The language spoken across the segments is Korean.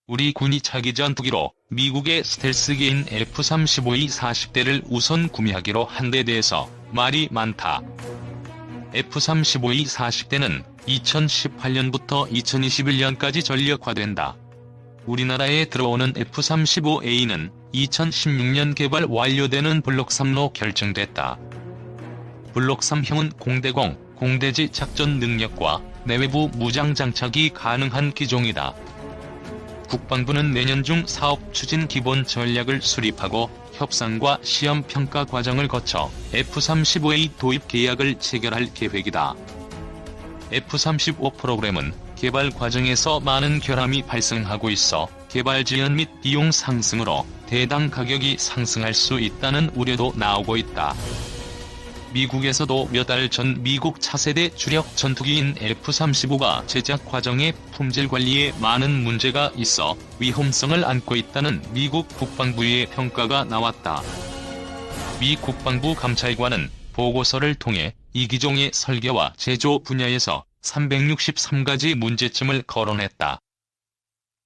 우리 군이 차기 전투기로 미국의 스텔스기인 F-35E 40대를 우선 구매하기로 한 데 대해서 말이 많다. F-35E 40대는 2018년부터 2021년까지 전력화된다. 우리나라에 들어오는 F-35A는 2016년 개발 완료되는 블록 3로 결정됐다. 블록 3형은 공대공, 공대지 작전 능력과 내외부 무장 장착이 가능한 기종이다. 국방부는 내년 중 사업 추진 기본 전략을 수립하고 협상과 시험 평가 과정을 거쳐 F-35A 도입 계약을 체결할 계획이다. F-35 프로그램은 개발 과정에서 많은 결함이 발생하고 있어 개발 지연 및 비용 상승으로 대당 가격이 상승할 수 있다는 우려도 나오고 있다. 미국에서도 몇 달 전 미국 차세대 주력 전투기인 F-35가 제작 과정에 품질 관리에 많은 문제가 있어 위험성을 안고 있다는 미국 국방부의 평가가 나왔다. 미 국방부 감찰관은 보고서를 통해 이 기종의 설계와 제조 분야에서 363가지 문제점을 거론했다.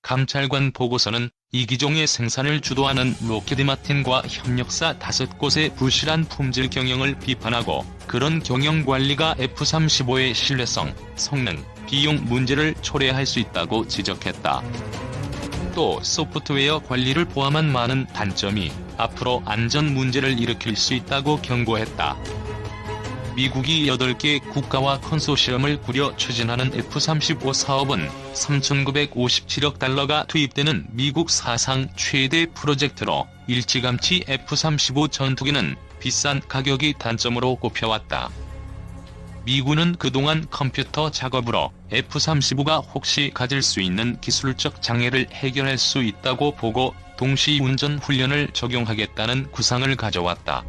감찰관 보고서는 이 기종의 생산을 주도하는 로키드 마틴과 협력사 5곳의 부실한 품질 경영을 비판하고 그런 경영 관리가 F-35의 신뢰성, 성능, 비용 문제를 초래할 수 있다고 지적했다. 또 소프트웨어 관리를 포함한 많은 단점이 앞으로 안전 문제를 일으킬 수 있다고 경고했다. 미국이 8개 국가와 컨소시엄을 꾸려 추진하는 F-35 사업은 3,957억 달러가 투입되는 미국 사상 최대 프로젝트로 일찌감치 F-35 전투기는 비싼 가격이 단점으로 꼽혀왔다. 미군은 그동안 컴퓨터 작업으로 F-35가 혹시 가질 수 있는 기술적 장애를 해결할 수 있다고 보고 동시운전 훈련을 적용하겠다는 구상을 가져왔다.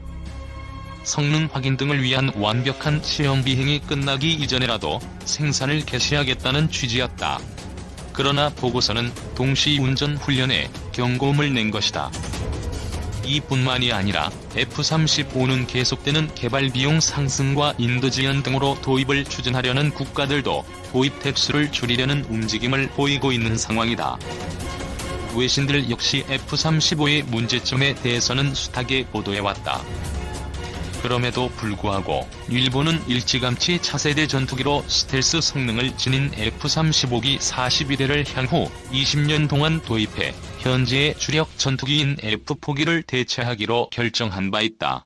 성능 확인 등을 위한 완벽한 시험 비행이 끝나기 이전에라도 생산을 개시하겠다는 취지였다. 그러나 보고서는 동시운전 훈련에 경고음을 낸 것이다. 이뿐만이 아니라 F-35는 계속되는 개발 비용 상승과 인도 지원 등으로 도입을 추진하려는 국가들도 도입 대수를 줄이려는 움직임을 보이고 있는 상황이다. 외신들 역시 F-35의 문제점에 대해서는 숱하게 보도해왔다. 그럼에도 불구하고 일본은 일찌감치 차세대 전투기로 스텔스 성능을 지닌 F-35기 41대를 향후 20년 동안 도입해 현재의 주력 전투기인 F-4기를 대체하기로 결정한 바 있다.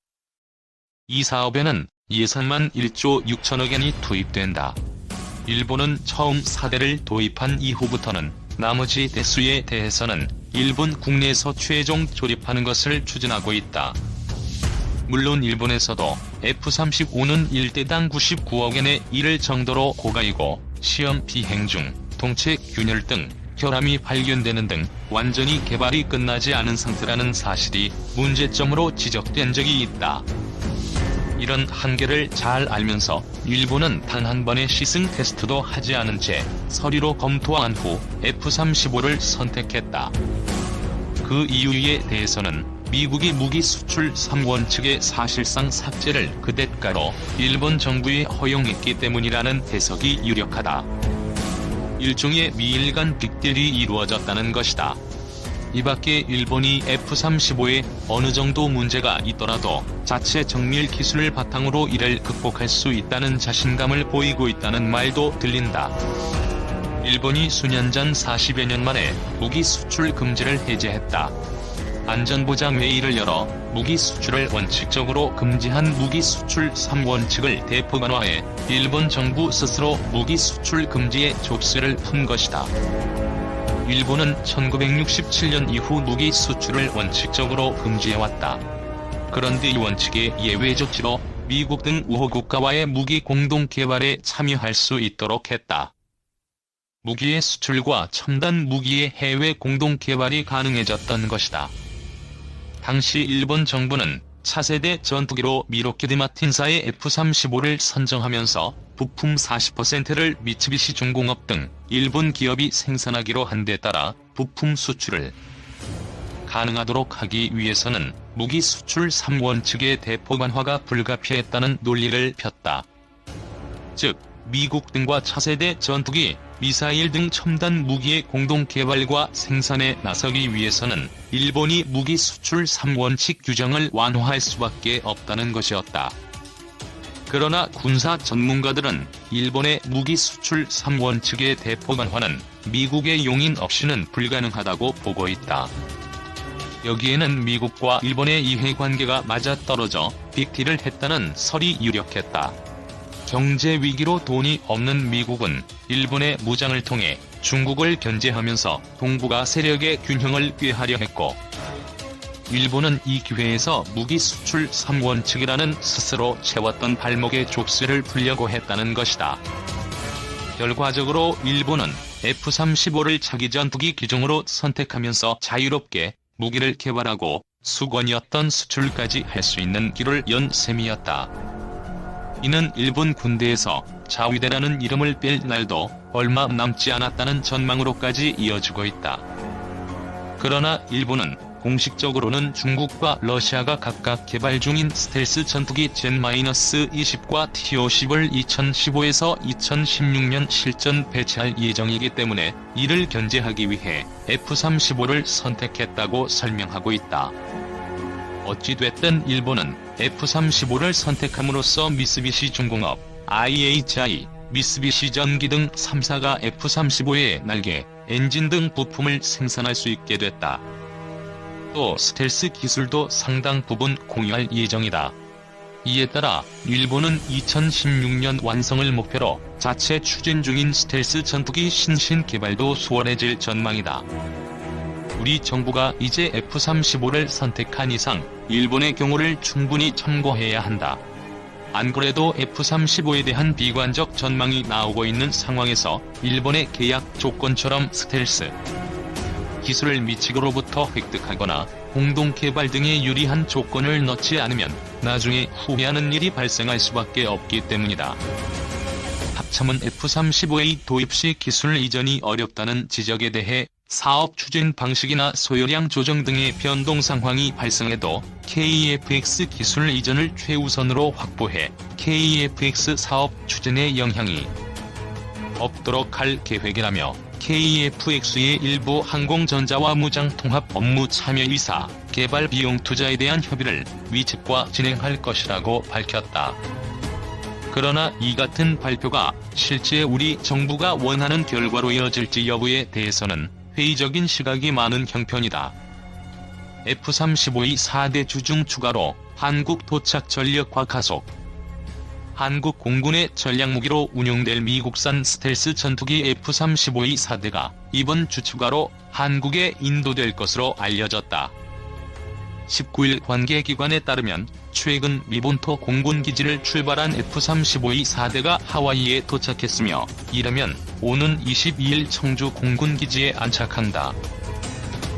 이 사업에는 예산만 1조 6천억 엔이 투입된다. 일본은 처음 4대를 도입한 이후부터는 나머지 대수에 대해서는 일본 국내에서 최종 조립하는 것을 추진하고 있다. 물론 일본에서도 F-35는 1대당 99억 엔에 이를 정도로 고가이고 시험 비행 중 동체 균열 등 결함이 발견되는 등 완전히 개발이 끝나지 않은 상태라는 사실이 문제점으로 지적된 적이 있다. 이런 한계를 잘 알면서 일본은 단 한 번의 시승 테스트도 하지 않은 채 서류로 검토한 후 F-35를 선택했다. 그 이유에 대해서는 미국이 무기 수출 3원칙의 사실상 삭제를 그 대가로 일본 정부에 허용했기 때문이라는 해석이 유력하다. 일종의 미일 간 빅딜이 이루어졌다는 것이다. 이밖에 일본이 F-35에 어느 정도 문제가 있더라도 자체 정밀 기술을 바탕으로 이를 극복할 수 있다는 자신감을 보이고 있다는 말도 들린다. 일본이 수년 전 40여 년 만에 무기 수출 금지를 해제했다. 안전보장 회의를 열어 무기 수출을 원칙적으로 금지한 무기 수출 3원칙을 대폭 완화해 일본 정부 스스로 무기 수출 금지에 족쇄를 푼 것이다. 일본은 1967년 이후 무기 수출을 원칙적으로 금지해왔다. 그런데 이 원칙의 예외 조치로 미국 등 우호 국가와의 무기 공동 개발에 참여할 수 있도록 했다. 무기의 수출과 첨단 무기의 해외 공동 개발이 가능해졌던 것이다. 당시 일본 정부는 차세대 전투기로 미 로키드 마틴사의 F-35를 선정하면서 부품 40%를 미츠비시 중공업 등 일본 기업이 생산하기로 한 데 따라 부품 수출을 가능하도록 하기 위해서는 무기 수출 3원칙의 대폭 완화가 불가피했다는 논리를 폈다. 즉, 미국 등과 차세대 전투기 미사일 등 첨단 무기의 공동 개발과 생산에 나서기 위해서는 일본이 무기 수출 3원칙 규정을 완화할 수밖에 없다는 것이었다. 그러나 군사 전문가들은 일본의 무기 수출 3원칙의 대폭 완화는 미국의 용인 없이는 불가능하다고 보고 있다. 여기에는 미국과 일본의 이해관계가 맞아떨어져 빅딜을 했다는 설이 유력했다. 경제 위기로 돈이 없는 미국은 일본의 무장을 통해 중국을 견제하면서 동북아 세력의 균형을 꾀하려 했고, 일본은 이 기회에서 무기 수출 3원칙이라는 스스로 채웠던 발목의 족쇄를 풀려고 했다는 것이다. 결과적으로 일본은 F-35를 차기 전투기 기종으로 선택하면서 자유롭게 무기를 개발하고 수건이었던 수출까지 할 수 있는 길을 연 셈이었다. 이는 일본 군대에서 자위대라는 이름을 뺄 날도 얼마 남지 않았다는 전망으로까지 이어지고 있다. 그러나 일본은 공식적으로는 중국과 러시아가 각각 개발 중인 스텔스 전투기 젠-20과 T-50을 2015에서 2016년 실전 배치할 예정이기 때문에 이를 견제하기 위해 F-35를 선택했다고 설명하고 있다. 어찌됐든 일본은 F-35를 선택함으로써 미쓰비시 중공업, IHI, 미쓰비시 전기 등 3사가 F-35의 날개, 엔진 등 부품을 생산할 수 있게 됐다. 또 스텔스 기술도 상당 부분 공유할 예정이다. 이에 따라 일본은 2016년 완성을 목표로 자체 추진 중인 스텔스 전투기 신신 개발도 수월해질 전망이다. 우리 정부가 이제 F-35를 선택한 이상 일본의 경우를 충분히 참고해야 한다. 안 그래도 F-35에 대한 비관적 전망이 나오고 있는 상황에서 일본의 계약 조건처럼 스텔스 기술을 미치고로부터 획득하거나 공동 개발 등의 유리한 조건을 넣지 않으면 나중에 후회하는 일이 발생할 수밖에 없기 때문이다. 합참은 F-35A 도입 시 기술 이전이 어렵다는 지적에 대해 사업 추진 방식이나 소요량 조정 등의 변동 상황이 발생해도 KF-X 기술 이전을 최우선으로 확보해 KF-X 사업 추진에 영향이 없도록 할 계획이라며 KF-X의 일부 항공전자와 무장통합 업무 참여 의사, 개발 비용 투자에 대한 협의를 위 측과 진행할 것이라고 밝혔다. 그러나 이 같은 발표가 실제 우리 정부가 원하는 결과로 이어질지 여부에 대해서는 회의적인 시각이 많은 형편이다. F-35의 4대 주중 추가로 한국 도착 전력화 가속. 한국 공군의 전략무기로 운용될 미국산 스텔스 전투기 F-35의 4대가 이번 주 추가로 한국에 인도될 것으로 알려졌다. 19일 관계기관에 따르면 최근 미본토 공군기지를 출발한 F-35의 4대가 하와이에 도착했으며 이르면 오는 22일 청주 공군기지에 안착한다.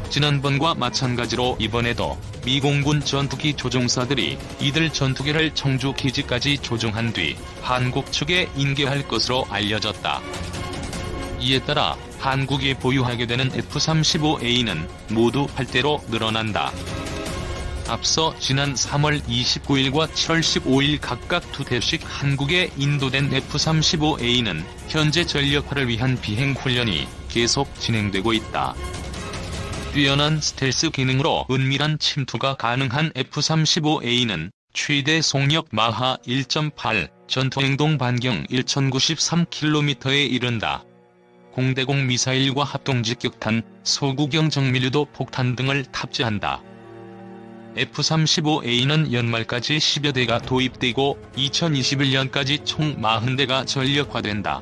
지난번과 마찬가지로 이번에도 미 공군 전투기 조종사들이 이들 전투기를 청주 기지까지 조종한 뒤 한국 측에 인계할 것으로 알려졌다. 이에 따라 한국이 보유하게 되는 F-35A는 모두 8대로 늘어난다. 앞서 지난 3월 29일과 7월 15일 각각 2대씩 한국에 인도된 F-35A는 현재 전력화를 위한 비행 훈련이 계속 진행되고 있다. 뛰어난 스텔스 기능으로 은밀한 침투가 가능한 F-35A는 최대 속력 마하 1.8, 전투행동 반경 1093km에 이른다. 공대공 미사일과 합동직격탄, 소구경 정밀유도 폭탄 등을 탑재한다. F-35A는 연말까지 10여 대가 도입되고 2021년까지 총 40대가 전력화된다.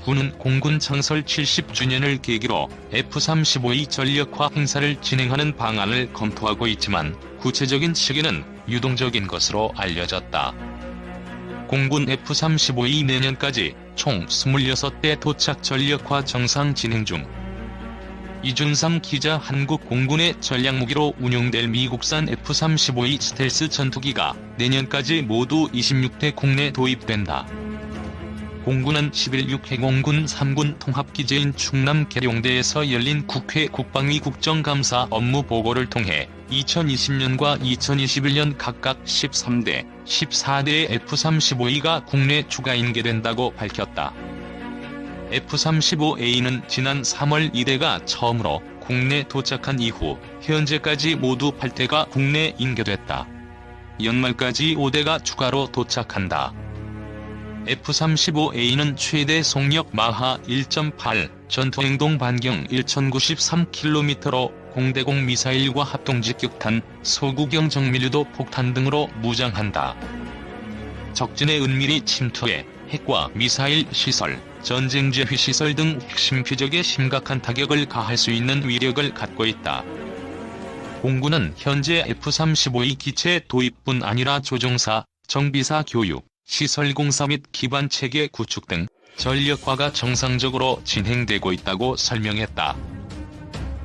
군은 공군 창설 70주년을 계기로 F-35의 전력화 행사를 진행하는 방안을 검토하고 있지만 구체적인 시기는 유동적인 것으로 알려졌다. 공군 F-35의 내년까지 총 26대 도착 전력화 정상 진행 중. 이준삼 기자. 한국 공군의 전략무기로 운용될 미국산 F-35의 스텔스 전투기가 내년까지 모두 26대 국내 도입된다. 공군은 10일 6해공군 3군 통합기지인 충남 계룡대에서 열린 국회 국방위 국정감사 업무 보고를 통해 2020년과 2021년 각각 13대, 14대의 F-35E가 국내 추가 인계된다고 밝혔다. F-35A는 지난 3월 2대가 처음으로 국내 도착한 이후 현재까지 모두 8대가 국내 인계됐다. 연말까지 5대가 추가로 도착한다. F-35A는 최대 속력 마하 1.8, 전투행동 반경 1093km로 공대공 미사일과 합동직격탄, 소구경 정밀유도 폭탄 등으로 무장한다. 적진의 은밀히 침투해 핵과 미사일 시설, 전쟁 제휴 시설 등 핵심 표적에 심각한 타격을 가할 수 있는 위력을 갖고 있다. 공군은 현재 F-35A 기체 도입뿐 아니라 조종사, 정비사 교육, 시설 공사 및 기반 체계 구축 등 전력화가 정상적으로 진행되고 있다고 설명했다.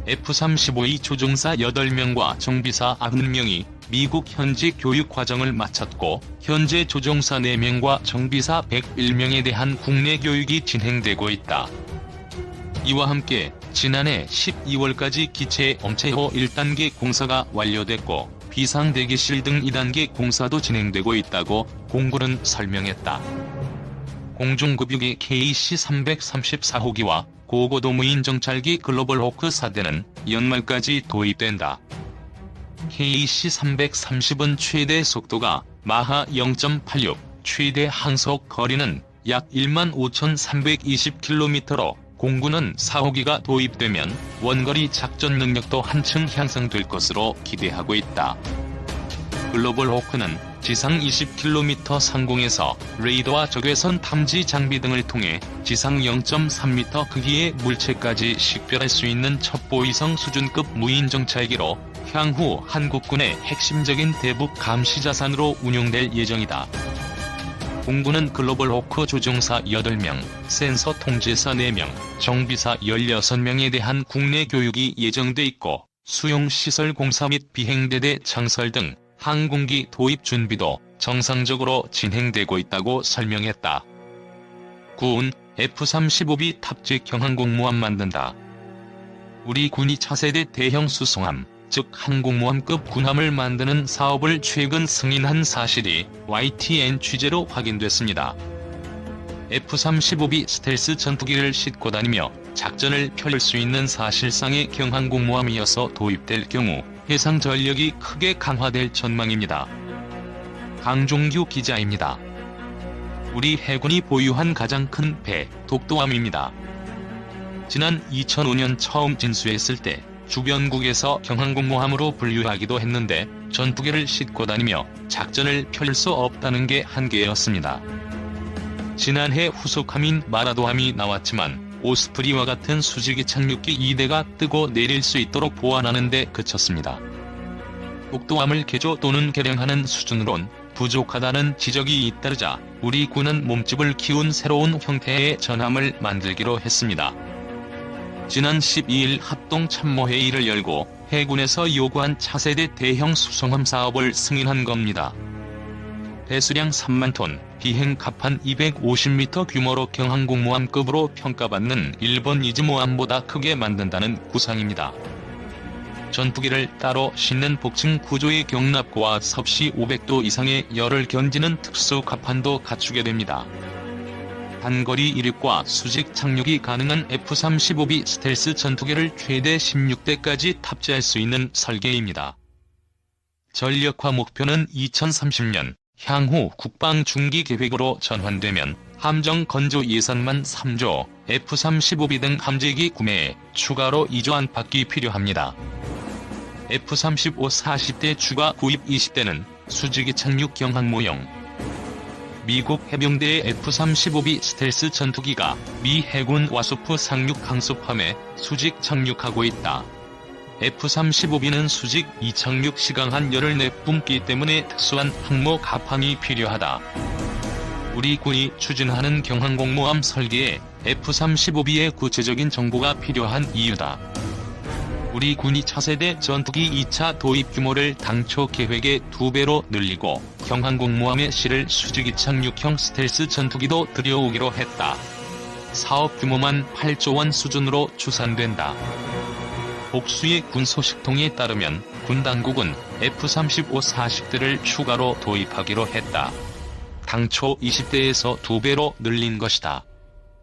F-35A 조종사 8명과 정비사 90명이 미국 현지 교육 과정을 마쳤고 현재 조종사 4명과 정비사 101명에 대한 국내 교육이 진행되고 있다. 이와 함께 지난해 12월까지 기체 엄체호 1단계 공사가 완료됐고 비상대기실 등 2단계 공사도 진행되고 있다고 공군은 설명했다. 공중급유기 KC-334호기와 고고도 무인 정찰기 글로벌 호크 4대는 연말까지 도입된다. KC-330은 최대 속도가 마하 0.86, 최대 항속 거리는 약 15,320km로 공군은 4호기가 도입되면 원거리 작전 능력도 한층 향상될 것으로 기대하고 있다. 글로벌 호크는 지상 20km 상공에서 레이더와 적외선 탐지 장비 등을 통해 지상 0.3m 크기의 물체까지 식별할 수 있는 첩보위성 수준급 무인 정찰기로 향후 한국군의 핵심적인 대북 감시 자산으로 운용될 예정이다. 공군은 글로벌 호크 조종사 8명, 센서 통제사 4명, 정비사 16명에 대한 국내 교육이 예정돼 있고 수용시설 공사 및 비행대대 창설 등 항공기 도입 준비도 정상적으로 진행되고 있다고 설명했다. 군 F-35B 탑재 경항공모함 만든다. 우리 군이 차세대 대형 수송함, 즉 항공모함급 군함을 만드는 사업을 최근 승인한 사실이 YTN 취재로 확인됐습니다. F-35B 스텔스 전투기를 싣고 다니며 작전을 펼칠 수 있는 사실상의 경항공모함이어서 도입될 경우 해상 전력이 크게 강화될 전망입니다. 강종규 기자입니다. 우리 해군이 보유한 가장 큰 배, 독도함입니다. 지난 2005년 처음 진수했을 때 주변국에서 경항공모함으로 분류하기도 했는데 전투기를 싣고 다니며 작전을 펼칠 수 없다는 게 한계였습니다. 지난해 후속함인 마라도함이 나왔지만 오스프리와 같은 수직이 착륙기 2대가 뜨고 내릴 수 있도록 보완하는 데 그쳤습니다. 독도함을 개조 또는 개량하는 수준으론 부족하다는 지적이 잇따르자 우리 군은 몸집을 키운 새로운 형태의 전함을 만들기로 했습니다. 지난 12일 합동참모회의를 열고 해군에서 요구한 차세대 대형 수송함 사업을 승인한 겁니다. 배수량 3만 톤, 비행 갑판 250m 규모로 경항공모함급으로 평가받는 일본 이즈모함보다 크게 만든다는 구상입니다. 전투기를 따로 싣는 복층 구조의 경납고와 섭씨 500도 이상의 열을 견디는 특수 갑판도 갖추게 됩니다. 단거리 이륙과 수직 착륙이 가능한 F-35B 스텔스 전투기를 최대 16대까지 탑재할 수 있는 설계입니다. 전력화 목표는 2030년, 향후 국방 중기 계획으로 전환되면 함정 건조 예산만 3조, F-35B 등 함재기 구매에 추가로 2조 안팎이 필요합니다. F-35 40대 추가 구입 20대는 수직이 착륙 경항모형. 미국 해병대의 F-35B 스텔스 전투기가 미 해군 와소프 상륙 강습함에 수직 착륙하고 있다. F-35B는 수직 이착륙 시간 열을 내뿜기 때문에 특수한 항모 갑판이 필요하다. 우리 군이 추진하는 경항공모함 설계에 F-35B의 구체적인 정보가 필요한 이유다. 우리 군이 차세대 전투기 2차 도입 규모를 당초 계획의 2배로 늘리고 경항공모함에 실을 수직이 착륙형 스텔스 전투기도 들여오기로 했다. 사업 규모만 8조 원 수준으로 추산된다. 복수의 군 소식통에 따르면 군 당국은 F-35 40대를 추가로 도입하기로 했다. 당초 20대에서 2배로 늘린 것이다.